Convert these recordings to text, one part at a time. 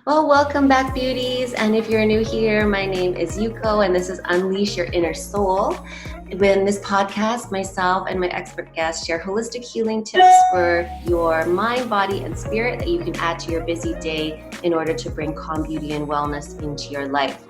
Well, welcome back, beauties. And if you're new here, my name is Yuko, and this is Unleash Your Inner Soul. In this podcast, myself and my expert guests share holistic healing tips for your mind, body, and spirit that you can add to your busy day in order to bring calm, beauty, and wellness into your life.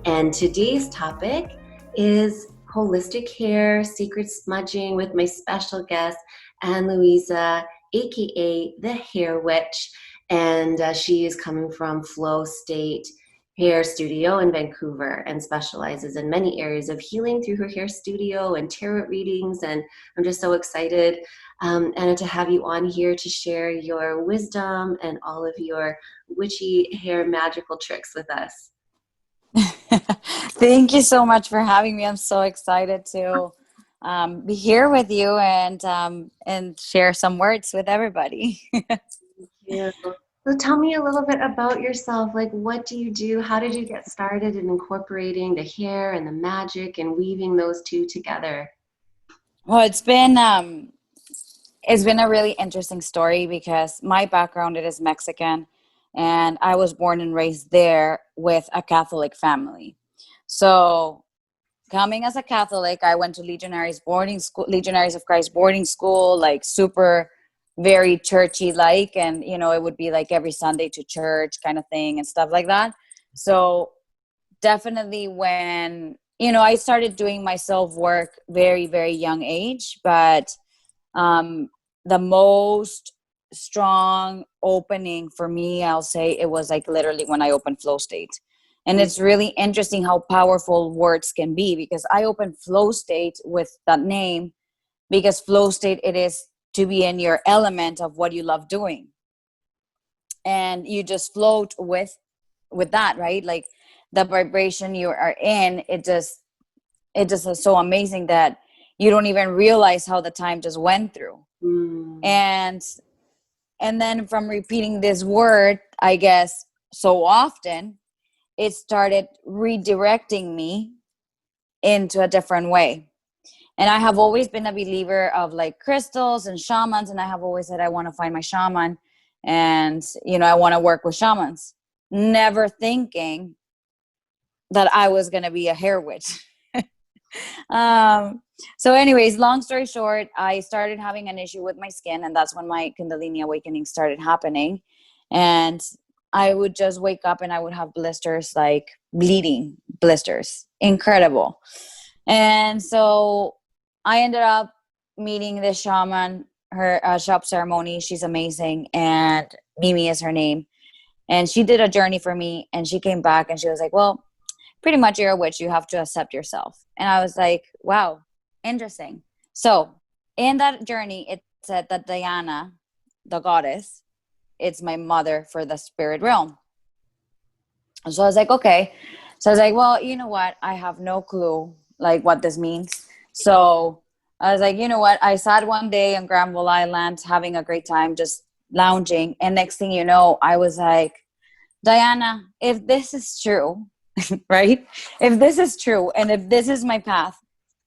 And today's topic is holistic hair, secret smudging with my special guest, AnaLuisa, aka the Hair Witch. And she is coming from Flow State Hair Studio in Vancouver and specializes in many areas of healing through her hair studio and tarot readings. And I'm just so excited, Anna, to have you on here to share your wisdom and all of your witchy hair magical tricks with us. Thank you so much for having me. I'm so excited to be here with you and share some words with everybody. Yeah. So tell me a little bit about yourself. Like, what do you do? How did you get started in incorporating the hair and the magic and weaving those two together? Well, it's been a really interesting story because my background, it is Mexican, and I was born and raised there with a Catholic family. So coming as a Catholic, I went to Legionaries of Christ boarding school, like super very churchy like, and it would be like every Sunday to church kind of thing and stuff like that. So definitely when I started doing my self work very, very young age, but the most strong opening for me, I'll say, it was like literally when I opened Flow State. And it's really interesting how powerful words can be, because I opened Flow State with that name because Flow State, it is to be in your element of what you love doing. And you just float with that, right? Like the vibration you are in, it just is so amazing that you don't even realize how the time just went through. And then from repeating this word, I guess, so often, it started redirecting me into a different way. And I have always been a believer of like crystals and shamans. And I have always said, I want to find my shaman and, I want to work with shamans, never thinking that I was going to be a hair witch. So anyways, long story short, I started having an issue with my skin, and that's when my Kundalini Awakening started happening. And I would just wake up and I would have blisters, like bleeding blisters, incredible. And so I ended up meeting this shaman, her shop ceremony. She's amazing. And Mimi is her name. And she did a journey for me, and she came back and she was like, well, pretty much you're a witch. You have to accept yourself. And I was like, wow, interesting. So in that journey, it said that Diana, the goddess, it's my mother for the spirit realm. So I was like, okay. So I was like, well, you know what? I have no clue like what this means. So I was like, you know what? I sat one day on Granville Island having a great time, just lounging. And next thing you know, I was like, Diana, if this is true, right? If this is true, and if this is my path,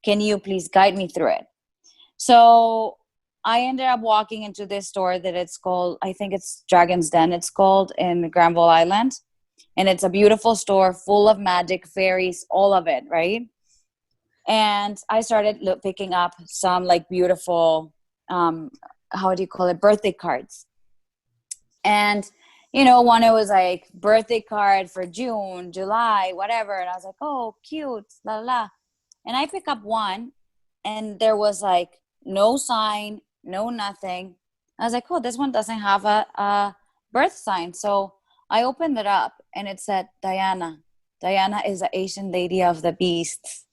can you please guide me through it? So I ended up walking into this store that it's called, I think it's Dragon's Den, it's called, in Granville Island. And it's a beautiful store full of magic, fairies, all of it, right? And I started picking up some like beautiful, how do you call it, birthday cards. And one, it was like birthday card for June, July, whatever. And I was like, oh, cute, la la. And I pick up one, and there was like no sign, no nothing. I was like, oh, this one doesn't have a birth sign. So I opened it up, and it said, Diana. Diana is the Asian lady of the beasts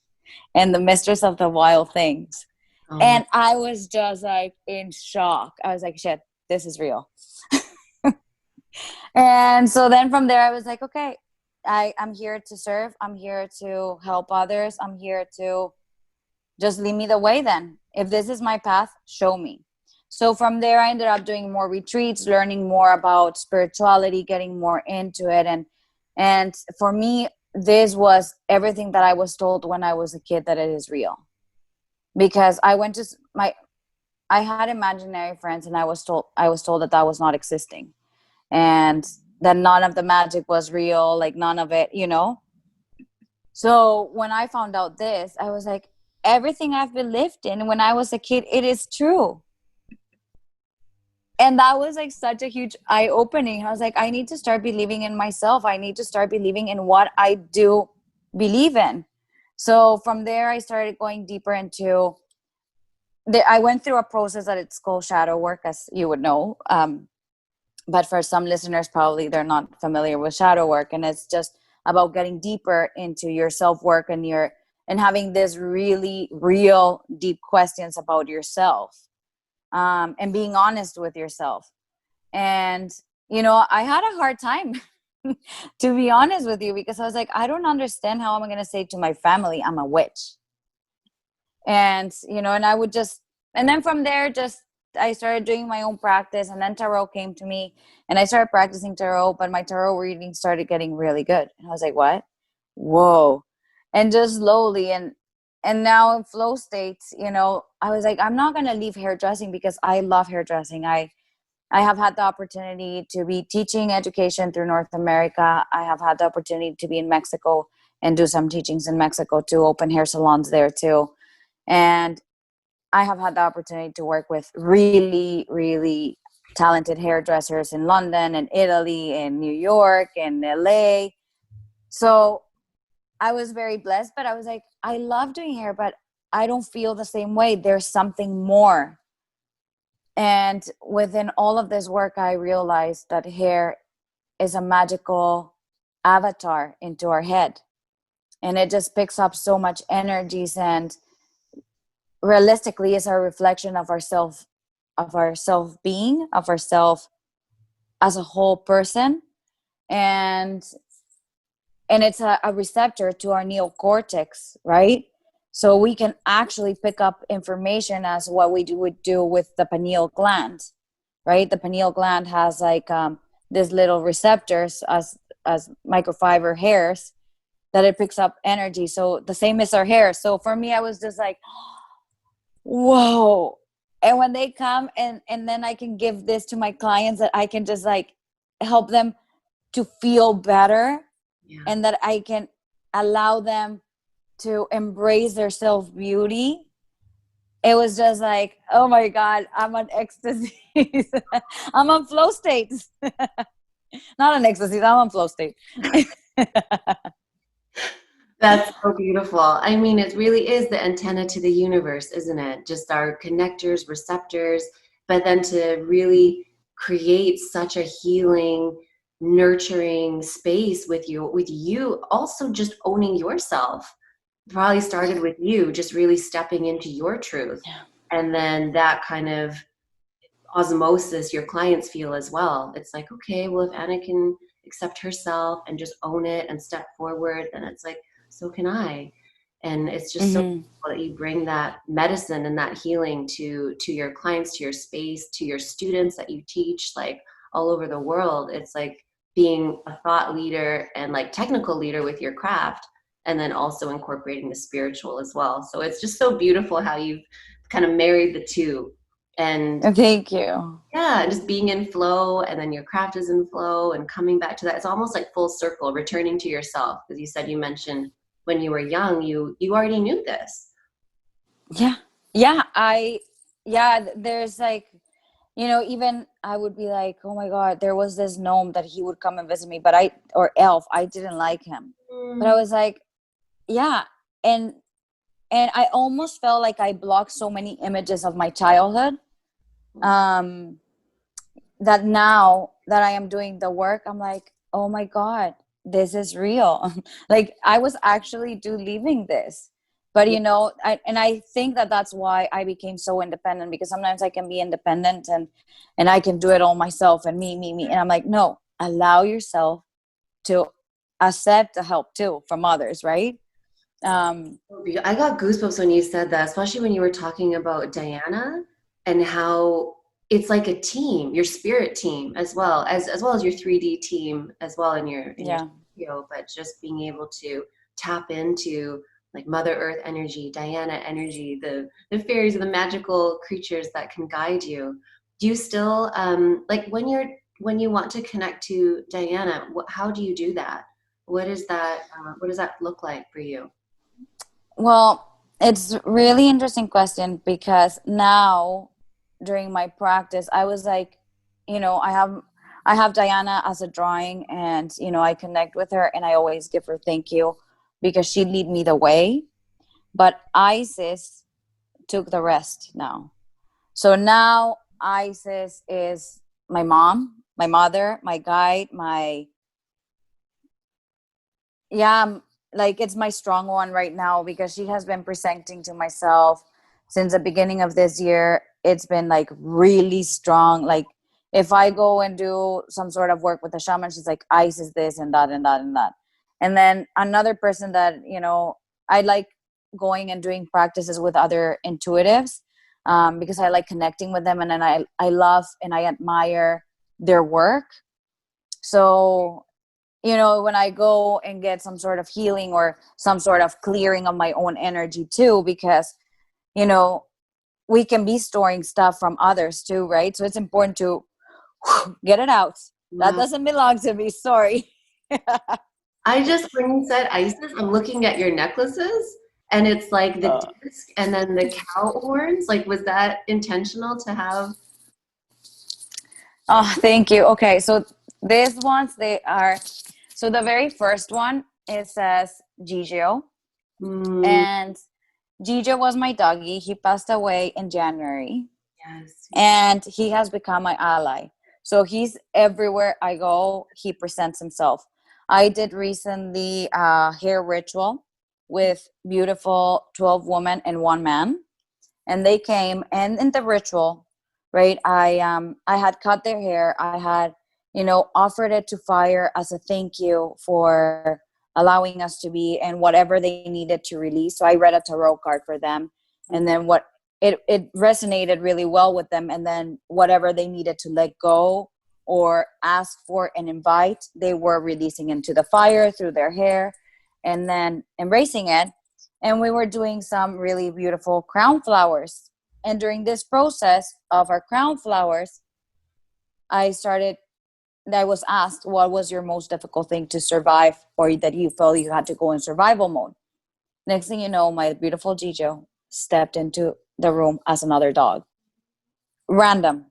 and the mistress of the wild things. Oh. And I was just like in shock. I was like, shit, this is real. And so then from there, I was like, okay, I'm here to serve. I'm here to help others. I'm here to just lead me the way then. If this is my path, show me. So from there, I ended up doing more retreats, learning more about spirituality, getting more into it. And for me, this was everything that I was told when I was a kid, that it is real. Because I had imaginary friends, and I was told that was not existing. And that none of the magic was real, like none of it, you know. So when I found out this, I was like, everything I've believed in when I was a kid, it is true. And that was like such a huge eye opening. I was like, I need to start believing in myself. I need to start believing in what I do believe in. So from there, I started going deeper into I went through a process that it's called shadow work, as you would know. But for some listeners, probably they're not familiar with shadow work. And it's just about getting deeper into your self-work and having this really real deep questions about yourself, and being honest with yourself. And I had a hard time to be honest with you, because I was like, I don't understand how I'm going to say to my family I'm a witch. And and I would just, and then from there, just I started doing my own practice, and then tarot came to me, and I started practicing tarot, but my tarot reading started getting really good. And I was like, what? Whoa. And just slowly, and now in flow states, I was like, I'm not going to leave hairdressing, because I love hairdressing. I have had the opportunity to be teaching education through North America. I have had the opportunity to be in Mexico and do some teachings in Mexico, to open hair salons there too. And I have had the opportunity to work with really, really talented hairdressers in London and Italy and New York and LA. So I was very blessed, but I was like, I love doing hair, but I don't feel the same way. There's something more. And within all of this work, I realized that hair is a magical avatar into our head. And it just picks up so much energies, and realistically is a reflection of ourself, of our self being, of ourself as a whole person. And it's a receptor to our neocortex, right? So we can actually pick up information as what would do with the pineal gland, right? The pineal gland has like these little receptors as microfiber hairs that it picks up energy. So the same as our hair. So for me, I was just like, whoa. And when they come and then I can give this to my clients, that I can just like help them to feel better. Yeah. And that I can allow them to embrace their self-beauty. It was just like, oh my God, I'm on ecstasy. I'm on flow states. Not on ecstasy, I'm on flow state. That's so beautiful. I mean, it really is the antenna to the universe, isn't it? Just our connectors, receptors, but then to really create such a healing, nurturing space with you also just owning yourself. Probably started with you just really stepping into your truth. Yeah. And then that kind of osmosis your clients feel as well. It's like, okay, well, if Anna can accept herself and just own it and step forward, then it's like, so can I. And it's just so cool that you bring that medicine and that healing to your clients, to your space, to your students that you teach, like all over the world. It's like being a thought leader and like technical leader with your craft, and then also incorporating the spiritual as well. So it's just so beautiful how you've kind of married the two. And thank you. Yeah, just being in flow, and then your craft is in flow, and coming back to that. It's almost like full circle, returning to yourself. Because you said, you mentioned when you were young, you already knew this. There's like, even I would be like, oh my God, there was this gnome that he would come and visit me, or elf, I didn't like him. But I was like, yeah. And I almost felt like I blocked so many images of my childhood, that now that I am doing the work, I'm like, oh my God, this is real. Like I was actually leaving this. But, I think that that's why I became so independent, because sometimes I can be independent and I can do it all myself and me. And I'm like, no, allow yourself to accept the help too from others, right? I got goosebumps when you said that, especially when you were talking about Diana and how it's like a team, your spirit team, as well as your 3D team as well in your studio, but just being able to tap into like Mother Earth energy, Diana energy, the fairies, and the magical creatures that can guide you. Do you still like when when you want to connect to Diana, how do you do that? What is that? What does that look like for you? Well, it's really interesting question because now during my practice, I was like, I have Diana as a drawing, and I connect with her, and I always give her thank you because she lead me the way. But Isis took the rest now. So now Isis is my mom, my mother, my guide, my yeah, like it's my strong one right now because she has been presenting to myself since the beginning of this year. It's been like really strong. Like if I go and do some sort of work with a shaman, she's like, ice is this and that and that and that. And then another person that I like going and doing practices with other intuitives, because I like connecting with them, and then I love and I admire their work. So when I go and get some sort of healing or some sort of clearing of my own energy too, because, we can be storing stuff from others too, right? So it's important to get it out. That Wow. doesn't belong to me. Sorry. When you said Isis, I'm looking at your necklaces, and it's like the disc and then the cow horns. Like, was that intentional to have? Oh, thank you. Okay. So these ones, so the very first one, it says Gigio. Mm, And Gigio was my doggy. He passed away in January. yes. And he has become my ally. So he's everywhere I go. He presents himself. I did recently a hair ritual with beautiful 12 women and one man, and they came. And in the ritual, right, I had cut their hair. I had offered it to fire as a thank you for allowing us to be, and whatever they needed to release. So I read a tarot card for them, and then it resonated really well with them, and then whatever they needed to let go or ask for and invite, they were releasing into the fire through their hair and then embracing it. And we were doing some really beautiful crown flowers, and during this process of our crown flowers, I was asked, what was your most difficult thing to survive, or that you felt you had to go in survival mode? Next thing you know, my beautiful Gijo stepped into the room as another dog. Random.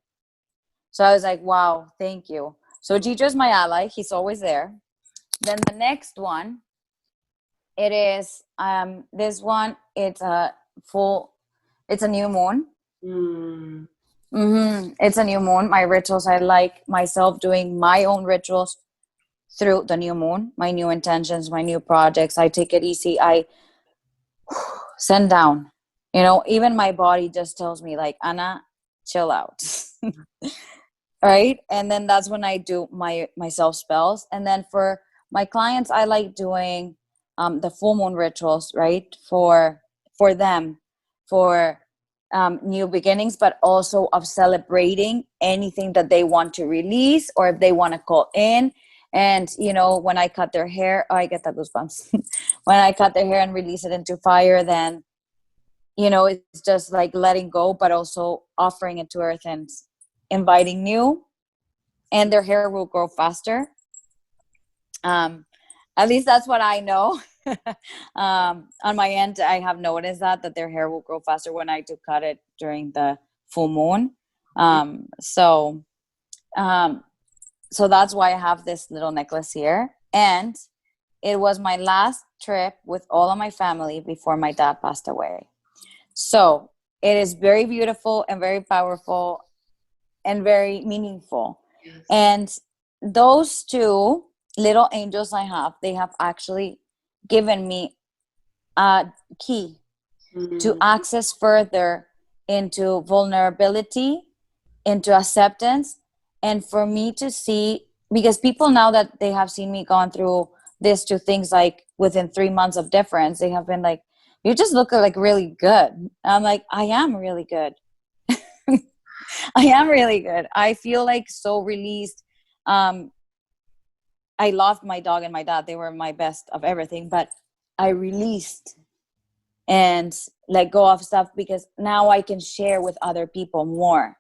So I was like, wow, thank you. So Gijo's my ally. He's always there. Then the next one, it is this one, it's a new moon. Mm, It's a new moon. My rituals, I like myself doing my own rituals through the new moon, my new intentions, my new projects. I take it easy. I send down. Even my body just tells me, like, Anna, chill out. Right? And then that's when I do my myself spells. And then for my clients, I like doing the full moon rituals, right? For them, for new beginnings, but also of celebrating anything that they want to release, or if they want to call in. And when I cut their hair, oh, I get that goosebumps. When I cut their hair and release it into fire, then it's just like letting go, but also offering it to earth and inviting new, and their hair will grow faster. At least that's what I know. On my end, I have noticed that their hair will grow faster when I do cut it during the full moon. So that's why I have this little necklace here. And it was my last trip with all of my family before my dad passed away. So it is very beautiful and very powerful and very meaningful. yes. And those two little angels I have, they have actually given me a key to Mm, access further into vulnerability, into acceptance, and for me to see, because people, now that they have seen me gone through this two things, like within 3 months of difference, they have been like, you just look like really good. And I'm like, I am really good. I am really good. I feel like so released. I loved my dog and my dad. They were my best of everything, but I released and let go of stuff because now I can share with other people more.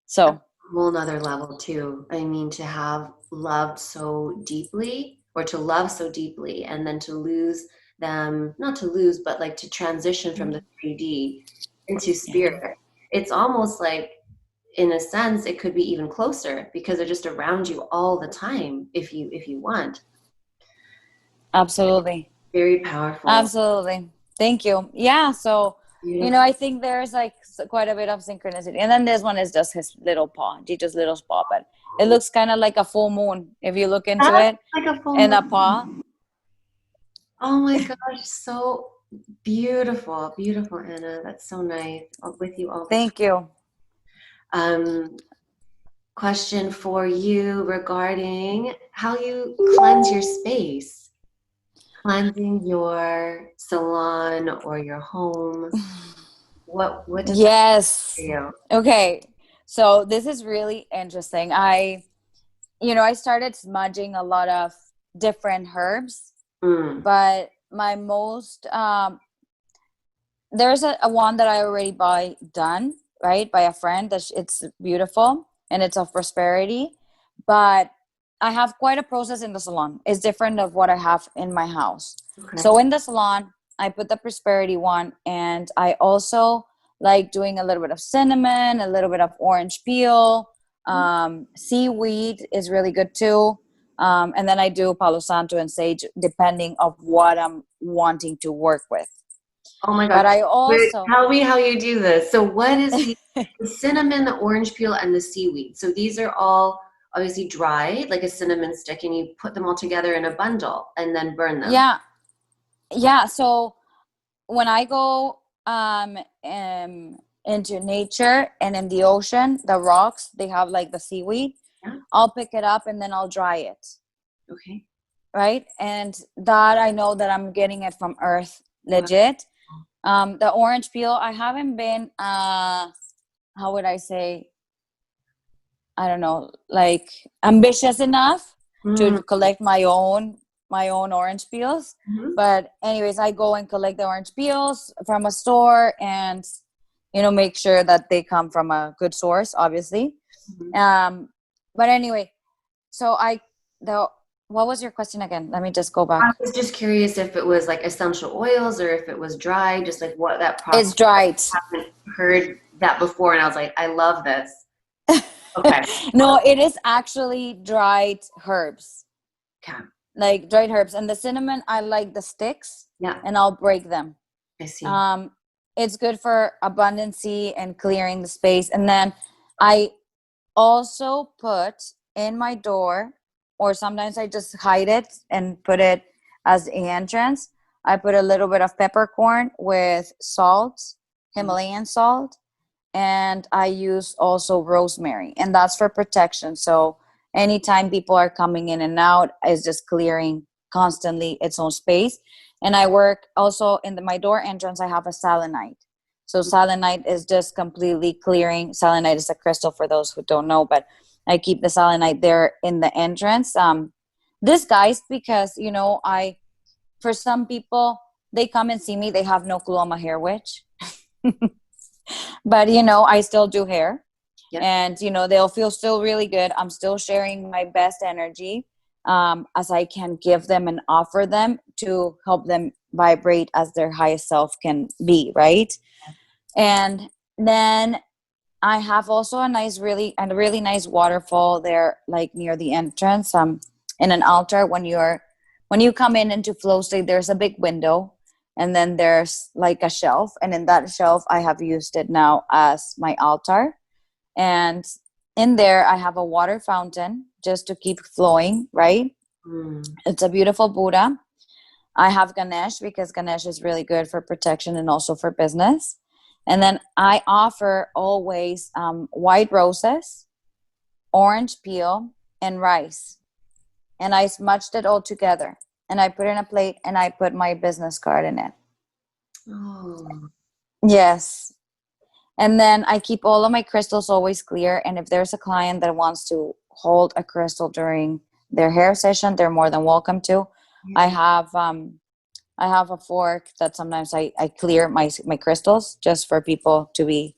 So whole nother level too. I mean, to have loved so deeply, or to love so deeply, and then to lose them, not to lose, but like to transition from the 3D into Yeah, spirit. It's almost like, in a sense, it could be even closer because they're just around you all the time if you want. absolutely. Very powerful. Absolutely. Thank you. Yeah. So, Beautiful. I think there's like quite a bit of synchronicity. And then this one is just his little paw, Gito's little paw, but it looks kind of like a full moon if you look into That's it like a full in a moon. paw. Oh my gosh, so beautiful, beautiful, Anna. That's so nice. I'm with you all the time. Thank you. Question for you regarding how you cleanse your space, cleansing your salon or your home. What does that Yes. mean for you? Okay. So this is really interesting. I started smudging a lot of different herbs, Mm, but my most there's a one that I already buy done, right, by a friend that it's beautiful and it's of prosperity, but I have quite a process in the salon. It's different of what I have in my house. okay. So in the salon, I put the prosperity one, and I also like doing a little bit of cinnamon, a little bit of orange peel, seaweed is really good too. And then I do Palo Santo and sage depending of what I'm wanting to work with. Oh my But gosh. I Wait, also, tell me how you do this. So what is the cinnamon, the orange peel, and the seaweed? So these are all obviously dried, like a cinnamon stick, and you put them all together in a bundle and then burn them. yeah, yeah. So when I go into nature and in the ocean, the rocks, they have like the seaweed. Yeah. I'll pick it up and then I'll dry it, Okay. right? And that I know that I'm getting it from Earth, Wow. legit. The orange peel, I haven't been, how would I say, I don't know, like ambitious enough to Mm, collect my own orange peels. mhm, But anyways, I go and collect the orange peels from a store and make sure that they come from a good source, obviously. mhm. But anyway, so the what was your question again? Let me just go back. I was just curious if it was like essential oils or if it was dry, just like what that process. It's dried. I haven't heard that before, and I was like, I love this. Okay. No, it is actually dried herbs. Okay. Like dried herbs, and the cinnamon I like the sticks, Yeah, and I'll break them. I see. um it's good for abundancy and clearing the space. And then I also put in my door, or sometimes I just hide it and put it as the entrance. I put a little bit of peppercorn with salt, Mm. Himalayan salt, and I use also rosemary, and that's for protection. So anytime people are coming in and out, is just clearing constantly its own space. And I work also in my door entrance. I have a selenite. So selenite is just completely clearing. Selenite is a crystal for those who don't know, but I keep the selenite there in the entrance. Disguised because I for some people they come and see me, they have no clue I'm a hair witch. But I still do hair, Yeah. and they'll feel still really good. I'm still sharing my best energy, as I can give them and offer them to help them vibrate as their highest self can be, right? And then I have also a really nice waterfall there, like near the entrance, in an altar. When you come in into flow state, there's a big window, and then there's like a shelf, and in that shelf I have used it now as my altar. And in there I have a water fountain just to keep flowing, right? Mm. It's a beautiful Buddha. I have Ganesh because Ganesh is really good for protection and also for business. And then I offer always white roses, orange peel, and rice. And I smudged it all together. And I put it in a plate and I put my business card in it. Oh, Yes. And then I keep all of my crystals always clear. And if there's a client that wants to hold a crystal during their hair session, they're more than welcome to. I yeah. have I have a fork that sometimes I clear my crystals just for people to be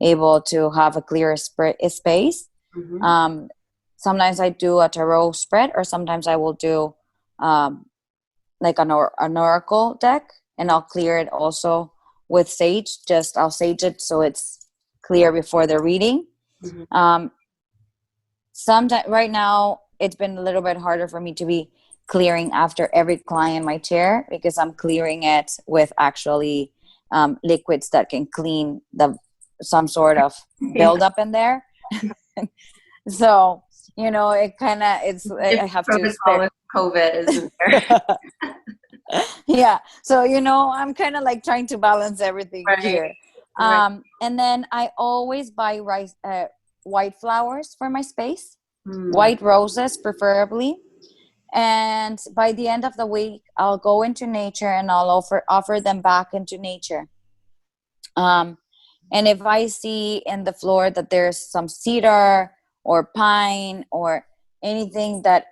able to have a clearer space. Um, sometimes I do a tarot spread, or sometimes I will do like an oracle deck, and I'll clear it also with sage. I'll sage it so it's clear before the reading. Sometimes right now it's been a little bit harder for me to be clearing after every client in my chair, because I'm clearing it with actually liquids that can clean some sort of buildup in there. So, it kind of, I have to protocol with COVID, isn't there? Yeah. So, I'm kind of like trying to balance everything here. Right. And then I always buy white flowers for my space, white roses preferably. And by the end of the week, I'll go into nature and I'll offer them back into nature. And if I see in the floor that there's some cedar or pine or anything that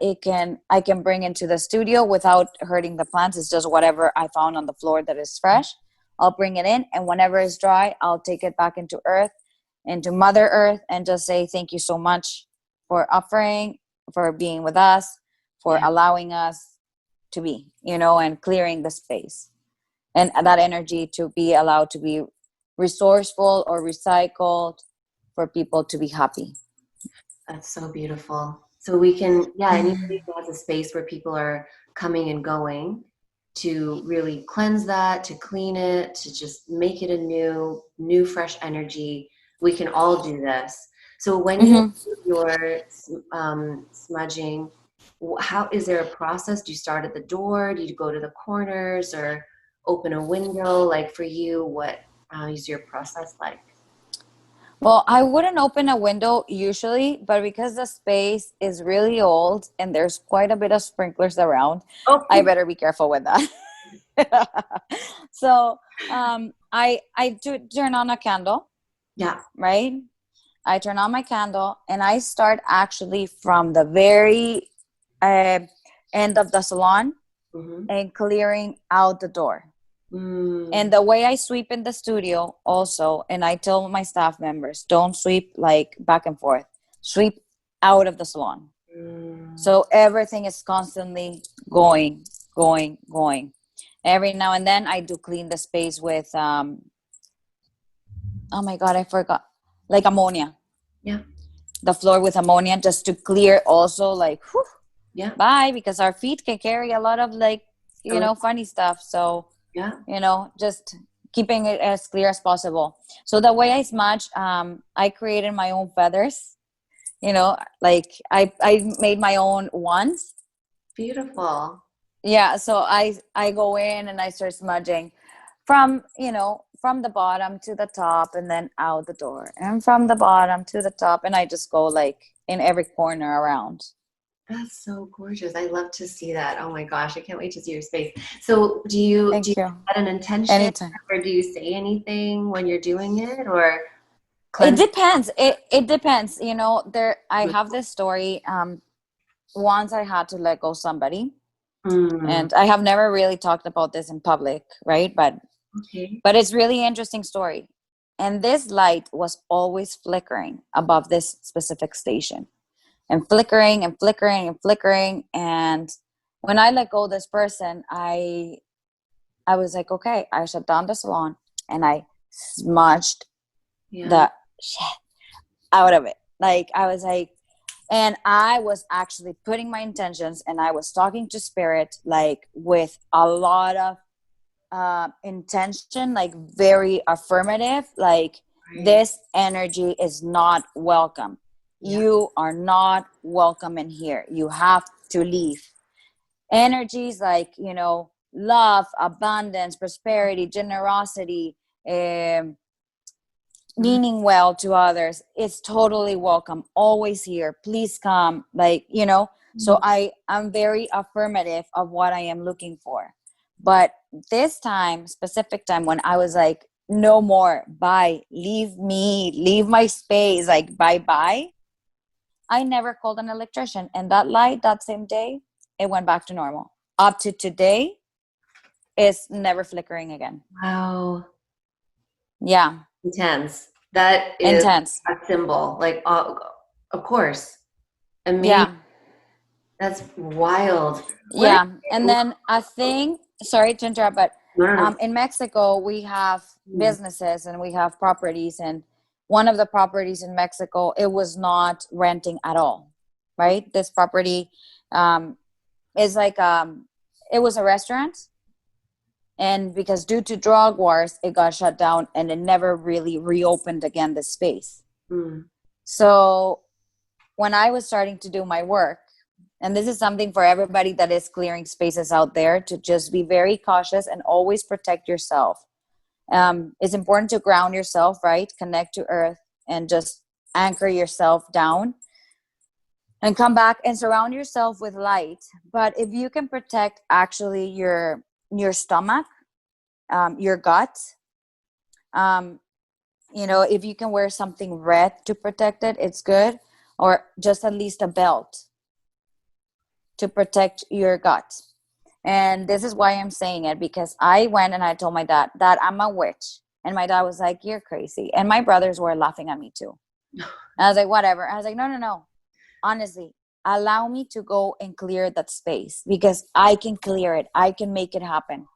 I can bring into the studio without hurting the plants, it's just whatever I found on the floor that is fresh, I'll bring it in. And whenever it's dry, I'll take it back into Mother Earth, and just say thank you so much for offering, for being with us, for allowing us to be, and clearing the space, and that energy to be allowed to be resourceful or recycled for people to be happy. That's so beautiful. So we can, anybody who has a space where people are coming and going, to really cleanse that, to clean it, to just make it a new fresh energy. We can all do this. So when you do your smudging, how is there a process? Do you start at the door? Do you go to the corners or open a window? Like for you, what is your process like? Well, I wouldn't open a window usually, but because the space is really old and there's quite a bit of sprinklers around, I better be careful with that. So I do turn on a candle. Yeah. Right? I turn on my candle and I start actually from the very end of the salon and clearing out the door. And the way I sweep in the studio also, and I tell my staff members, don't sweep like back and forth, sweep out of the salon. So everything is constantly going. Every now and then I do clean the space with oh my God, I forgot, like ammonia. Yeah. The floor with ammonia, just to clear also, like whew, yeah, bye, because our feet can carry a lot of like funny stuff. So just keeping it as clear as possible. So the way I smudge, I created my own feathers, like I made my own ones. Beautiful. Yeah. So I go in and I start smudging from from the bottom to the top, and then out the door, and from the bottom to the top, and I just go like in every corner around. That's so gorgeous. I love to see that. Oh my gosh, I can't wait to see your space. So do you set an intention Anytime. or do you say anything when you're doing it, or It depends. It depends. I have this story. Once I had to let go somebody, and I have never really talked about this in public, right? But it's really interesting story. And this light was always flickering above this specific station, and flickering and flickering and flickering. And when I let go this person, I was like, okay, I shut down the salon and I smudged the shit out of it. Like I was like, and I was actually putting my intentions, and I was talking to spirit, like with a lot of intention, like very affirmative, like this energy is not welcome. You are not welcome in here. You have to leave. Energies like, love, abundance, prosperity, generosity, meaning well to others, it's totally welcome. Always here. Please come. Like, so I'm very affirmative of what I am looking for. But this time, specific time, when I was like, no more, bye, leave me, leave my space, like bye. I never called an electrician, and that light that same day, it went back to normal. Up to today, it's never flickering again. Wow. Yeah. Intense. That is intense. a symbol. Like Of course. Amazing. Yeah. That's wild. What? Yeah. And then I think, sorry to interrupt, but No, no, no. in Mexico, we have Mm, businesses and we have properties. And one of the properties in Mexico, it was not renting at all, right? This property um, is like, it was a restaurant. And because due to drug wars, it got shut down and it never really reopened again, the space. mm, So when I was starting to do my work, and this is something for everybody that is clearing spaces out there, to just be very cautious and always protect yourself. It's important to ground yourself, right? Connect to earth and just anchor yourself down and come back and surround yourself with light. But if you can protect actually your stomach, your gut, um, if you can wear something red to protect it, it's good, or just at least a belt to protect your gut. And this is why I'm saying it, because I went and I told my dad that I'm a witch. And my dad was like, "You're crazy." And my brothers were laughing at me too. And I was like, whatever. I was like, no, no, no. Honestly, allow me to go and clear that space, because I can clear it. I can make it happen.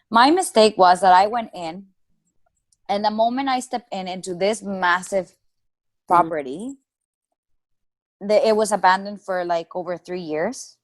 My mistake was that I went in, and the moment I stepped into this massive mm. property, it was abandoned for like over 3 years,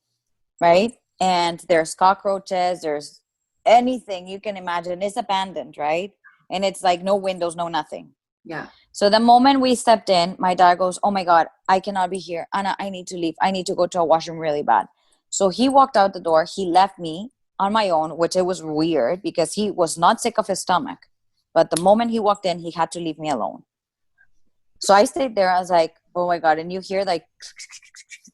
right? And there's cockroaches, there's anything you can imagine. It's abandoned, right? And it's like no windows, no nothing. Yeah. So the moment we stepped in, my dad goes, "Oh my God, I cannot be here. Anna, I need to leave. I need to go to a washroom really bad." So he walked out the door. He left me on my own, which it was weird because he was not sick of his stomach. But the moment he walked in, he had to leave me alone. So I stayed there. I was like, "Oh my God." And you hear like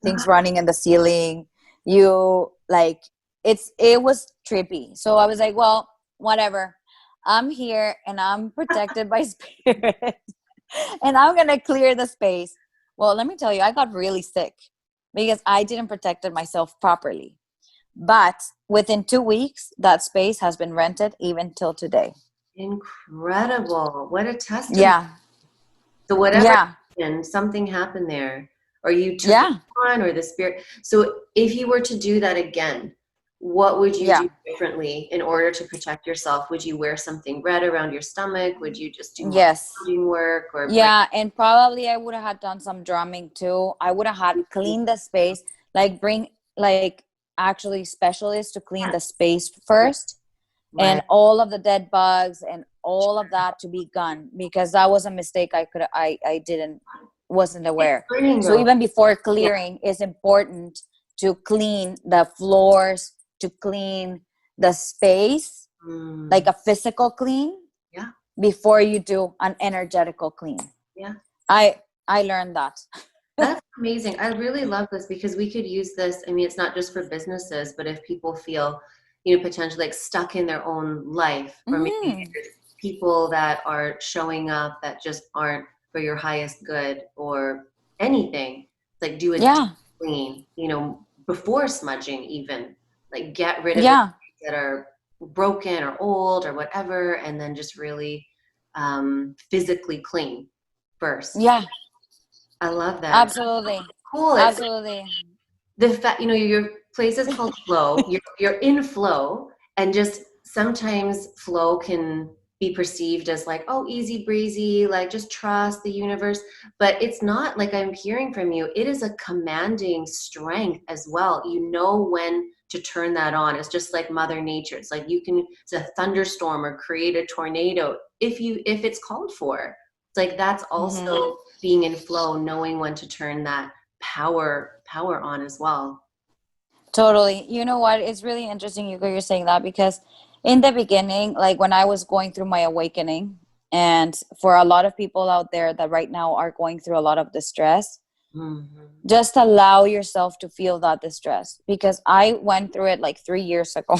things running in the ceiling. You like, it was trippy. So I was like, well, whatever. I'm here and I'm protected by spirit. And I'm gonna clear the space. Well, let me tell you, I got really sick because I didn't protect myself properly. But within 2 weeks, that space has been rented even till today. Incredible. What a testament. Yeah. So whatever Yeah. happened, something happened there, or you took it Yeah. on, or the spirit. So if you were to do that again, what would you Yeah. do differently in order to protect yourself? Would you wear something red around your stomach? Would you just do more Yes. grounding work or break? Yeah, and probably I would have had done some drumming too. I would have had cleaned the space, like bring like actually specialists to clean the space first, Right. and all of the dead bugs and all of that to be gone, because that was a mistake I didn't wasn't It's aware. learning So though. even before Yeah. clearing, it's important to clean the floors, to clean the space, like Mm. a physical clean, Yeah. before you do an energetical clean. Yeah. I I learned that. That's amazing. I really love this because we could use this. I mean, it's not just for businesses, but if people feel, potentially like stuck in their own life, or maybe Mm, there's people that are showing up that just aren't for your highest good or anything, like do a deep yeah, clean, before smudging even, like get rid of the yeah, things that are broken or old or whatever, and then just really physically clean first. yeah, I love that. absolutely, Cool. It's absolutely. the fact, your place is called flow. You're in flow, and just sometimes flow can be perceived as like, oh, easy breezy, like just trust the universe. But it's not, like I'm hearing from you. It is a commanding strength as well. You know when to turn that on. It's just like Mother Nature. It's like it's a thunderstorm or create a tornado if it's called for. It's like that's Hmm. also being in flow, knowing when to turn that power on as well. Totally. You know what? It's really interesting you're saying that, because in the beginning, like when I was going through my awakening, and for a lot of people out there that right now are going through a lot of distress, Mhm. just allow yourself to feel that distress, because I went through it like 3 years ago.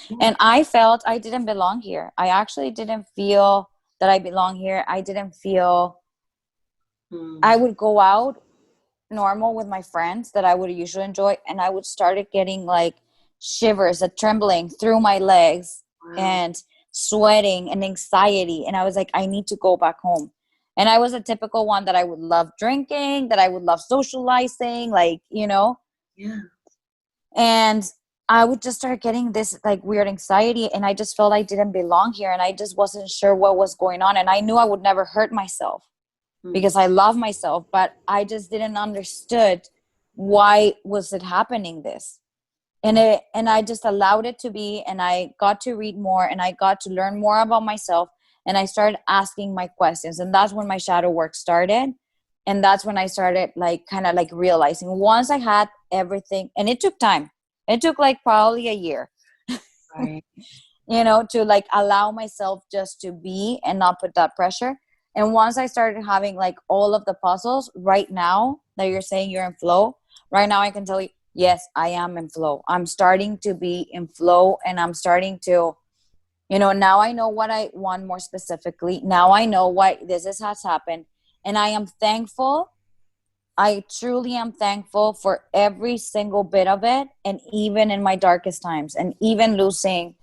Yeah. And I felt I didn't belong here. I actually didn't feel that I belong here. I didn't feel I Mm. would go out normal with my friends that I would usually enjoy, and I would started getting like shivers, a trembling through my legs, Wow. and sweating and anxiety. And I was like, I need to go back home. And I was a typical one that I would love drinking, that I would love socializing, like, Yeah. and I would just start getting this like weird anxiety, and I just felt I didn't belong here, and I just wasn't sure what was going on. And I knew I would never hurt myself because I love myself, but I just didn't understood why was it happening this. And I just allowed it to be, and I got to read more, and I got to learn more about myself, and I started asking my questions, and that's when my shadow work started. And that's when I started like kind of like realizing, once I had everything, and it took time. It took like probably a year, Right. to like allow myself just to be and not put that pressure. And once I started having like all of the puzzles, right now that you're saying you're in flow, right now I can tell you, yes, I am in flow. I'm starting to be in flow, and I'm starting to, now I know what I want more specifically. Now I know why has happened. And I am thankful. I truly am thankful for every single bit of it. And even in my darkest times, and even losing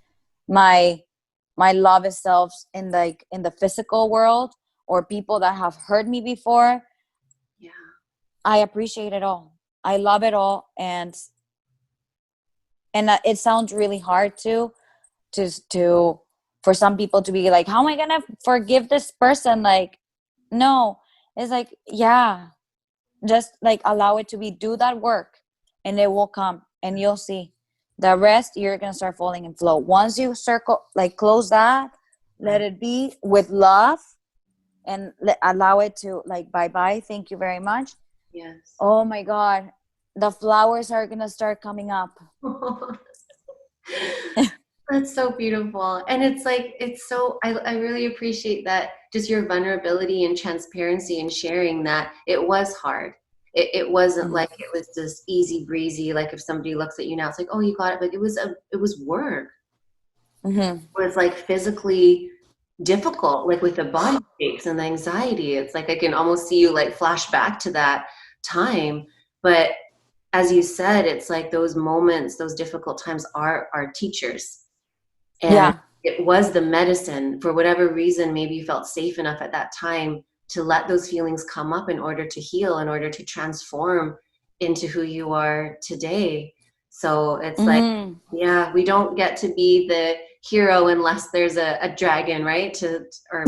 my loved selves in the physical world, or people that have hurt me before, Yeah. I appreciate it all. I love it all. And it sounds really hard to for some people to be like, how am I gonna forgive this person? Like, no. It's like, yeah, just like allow it to be, do that work, and it will come, and you'll see the rest. You're gonna start falling in flow once you close that, let it be with love, and allow it to like, bye, thank you very much. Yes. Oh my God, the flowers are gonna start coming up. That's so beautiful. And it's like, I really appreciate that, just your vulnerability and transparency and sharing that it was hard. It wasn't like it was just easy breezy. Like if somebody looks at you now, it's like, oh, you got it. But it was work. Mm-hmm. It was like physically difficult, like with the body shakes and the anxiety. It's like I can almost see you like flash back to that time. But as you said, it's like those moments, those difficult times are our teachers. And Yeah. it was the medicine. For whatever reason, maybe you felt safe enough at that time to let those feelings come up in order to heal, in order to transform into who you are today. So it's like, Mm-hmm. yeah, we don't get to be the hero unless there's a dragon, right? Or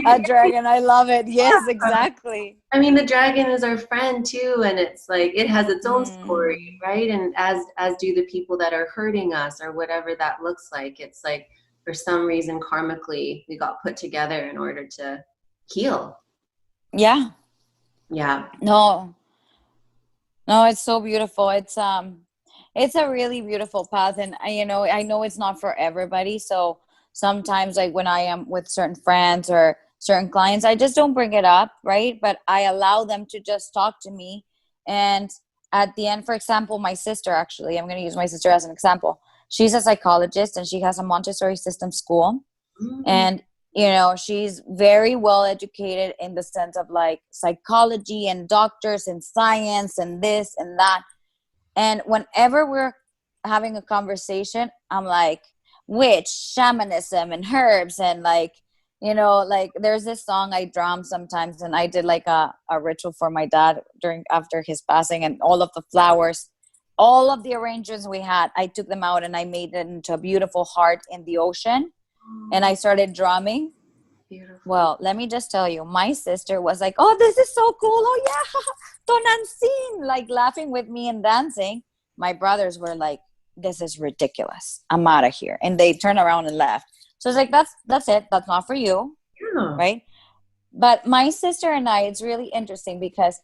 A dragon, I love it. Yes, exactly. I mean, the dragon is our friend too, and it's like it has its own story, Mm. right? And as do the people that are hurting us, or whatever that looks like. It's like for some reason, karmically, we got put together in order to heal. Yeah. Yeah. No, no, it's so beautiful. It's a really beautiful path, and I know it's not for everybody. So sometimes, like when I am with certain friends or certain clients, I just don't bring it up, right? But I allow them to just talk to me. And at the end, for example, my sister, actually, I'm going to use my sister as an example. She's a psychologist, and she has a Montessori system school. Mm, And she's very well educated in the sense of like psychology and doctors and science and this and that. And whenever we're having a conversation, I'm like, witch, shamanism, and herbs, and like, like there's this song I drum sometimes, and I did like a ritual for my dad after his passing, and all of the flowers, all of the arrangements we had, I took them out and I made it into a beautiful heart in the ocean, and I started drumming. beautiful. Well, let me just tell you, my sister was like, "Oh, this is so cool! Oh yeah, Tonantzin!" Like laughing with me and dancing. My brothers were like, "This is ridiculous. I'm out of here," and they turned around and left. So it's like, that's it. That's not for you, Yeah. right? But my sister and I, it's really interesting because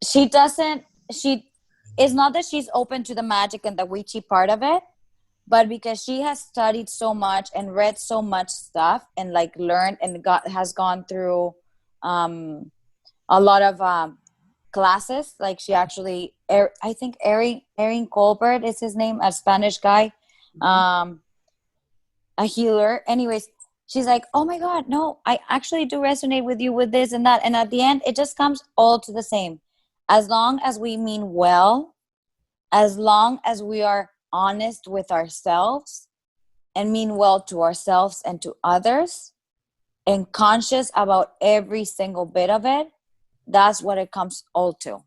she doesn't. She it's not that she's open to the magic and the witchy part of it, but because she has studied so much and read so much stuff and like learned and has gone through a lot of classes. Like she actually I think Erin Colbert is his name, a Spanish guy, Mhm. a healer. Anyways, she's like, oh my God, no, I actually do resonate with you with this and that. And at the end, it just comes all to the same. As long as we mean well, as long as we are honest with ourselves and mean well to ourselves and to others, and conscious about every single bit of it, that's what it comes all to.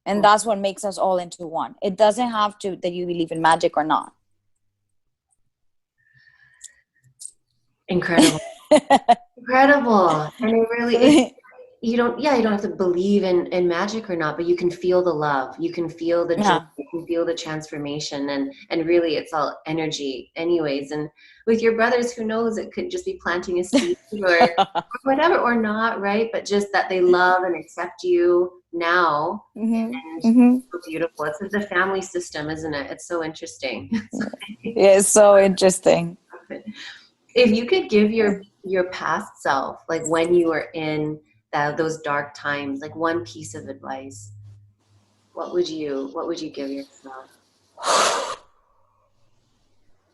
And that's what makes us all into one. It doesn't have to that you believe in magic or not. Incredible. Incredible. And it really, you don't have to believe in magic or not, but you can feel the love. You can feel the joy. You can feel the transformation. And really it's all energy anyways. And with your brothers, who knows, it could just be planting a seed or whatever, or not, right? But just that they love and accept you now. And so beautiful. It's the family system, isn't it? It's so interesting. Yeah, it's so interesting. If you could give your past self, like when you were in those dark times, like one piece of advice, what would you give yourself?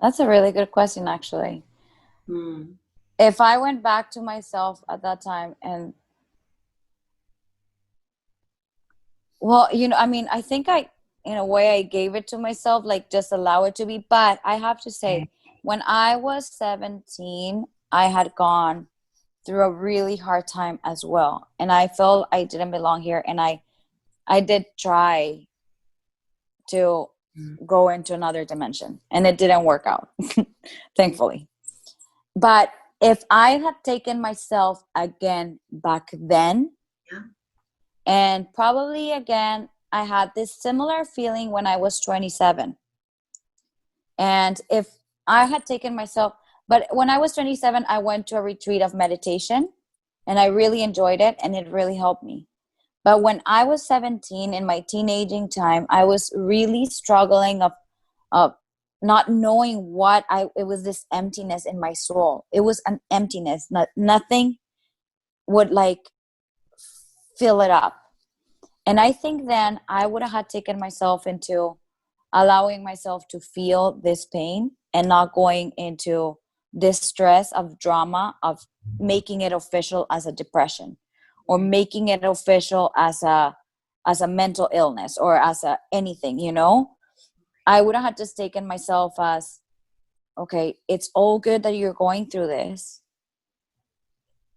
That's a really good question, actually. If I went back to myself at that time and, well, I mean, I think in a way I gave it to myself, like just allow it to be. But I have to say, when I was 17, I had gone through a really hard time as well. And I felt I didn't belong here. And I did try to go into another dimension, and it didn't work out, thankfully. But if I had taken myself again back then, and probably again, I had this similar feeling when I was 27. And if I had taken myself, but when I was 27, I went to a retreat of meditation, and I really enjoyed it, and it really helped me. But when I was 17, in my teenaging time, I was really struggling of not knowing it was this emptiness in my soul. It was an emptiness. Nothing would like fill it up. And I think then I would have had taken myself into allowing myself to feel this pain and not going into this stress of drama of making it official as a depression, or making it official as a mental illness, or as anything, I would have had just taken myself as, okay, it's all good that you're going through this.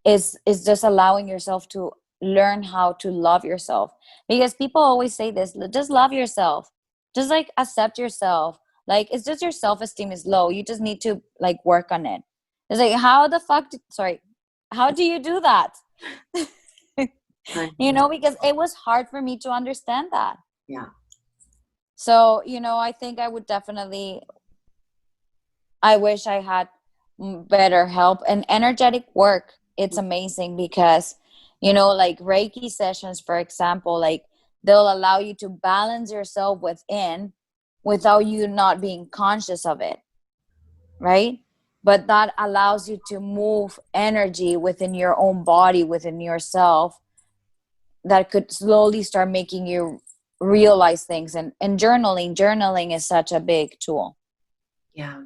Is just allowing yourself to learn how to love yourself. Because people always say this, just love yourself. Just like accept yourself. Like, it's just your self-esteem is low. You just need to like work on it. It's like, how do you do that? Because it was hard for me to understand that. Yeah. So, I think I would definitely, I wish I had better help. And energetic work, it's amazing because, like Reiki sessions, for example, like they'll allow you to balance yourself within without you not being conscious of it. Right? But that allows you to move energy within your own body, within yourself, that could slowly start making you realize things. And journaling is such a big tool. Yeah,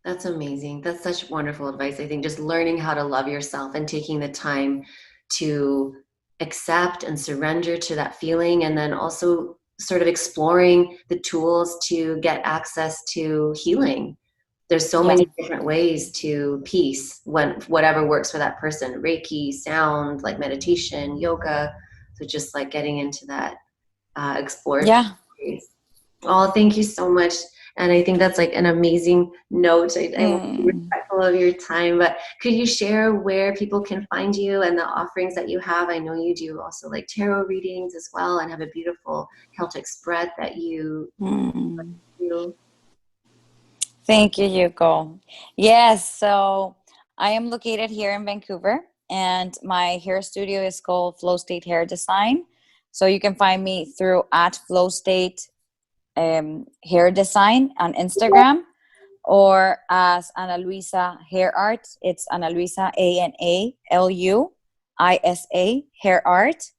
that's amazing. That's such wonderful advice. I think just learning how to love yourself and taking the time to accept and surrender to that feeling, and then also sort of exploring the tools to get access to healing. There's so many different ways to peace, whatever works for that person. Reiki, sound, like meditation, yoga. So just like getting into that exploratory space. Oh, thank you so much. And I think that's like an amazing note. I want to be respectful of your time, but could you share where people can find you and the offerings that you have? I know you do also like tarot readings as well, and have a beautiful Celtic spread that you do. Thank you, Yuko. Yes, so I am located here in Vancouver, and my hair studio is called Flow State Hair Design. So you can find me through at Flow State Hair Design on Instagram, or as AnaLuisa Hair Art. It's AnaLuisa, AnaLuisa Hair Art.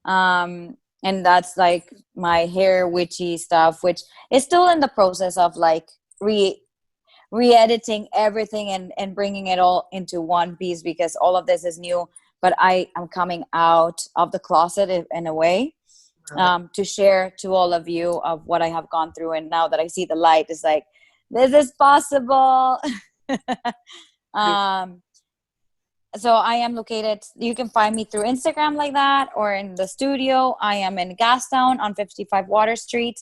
And that's like my hair witchy stuff, which is still in the process of like re-editing everything and bringing it all into one piece, because all of this is new. But I am coming out of the closet in a way, to share to all of you of what I have gone through. And now that I see the light, it's like, this is possible. so I am located, you can find me through Instagram like that, or in the studio. I am in Gas Town on 55 Water Street.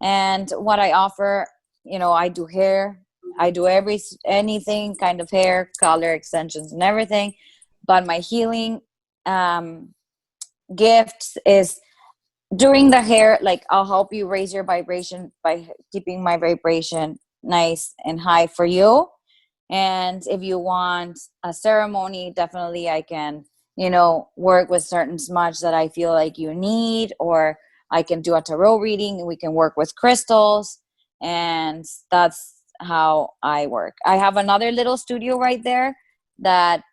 And what I offer, I do hair. I do anything kind of hair, color extensions and everything. But my healing gift is during the hair. Like, I'll help you raise your vibration by keeping my vibration nice and high for you. And if you want a ceremony, definitely I can, work with certain smudge that I feel like you need, or I can do a tarot reading, and we can work with crystals. And that's how I work. I have another little studio right there that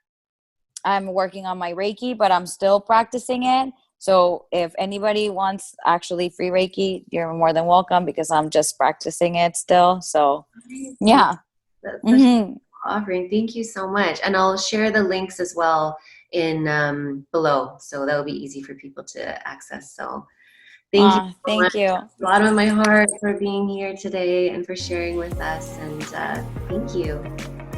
I'm working on my Reiki, but I'm still practicing it. So if anybody wants actually free Reiki, you're more than welcome, because I'm just practicing it still. So yeah. That's such an offering. Thank you so much. And I'll share the links as well in below, so that'll be easy for people to access. So thank you so Thank much. you. Bottom of my heart for being here today and for sharing with us. And thank you.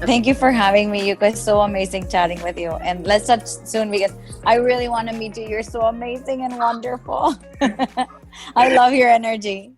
Thank you for having me. You guys, so amazing chatting with you. And let's touch soon, because I really want to meet you. You're so amazing and wonderful. I love your energy.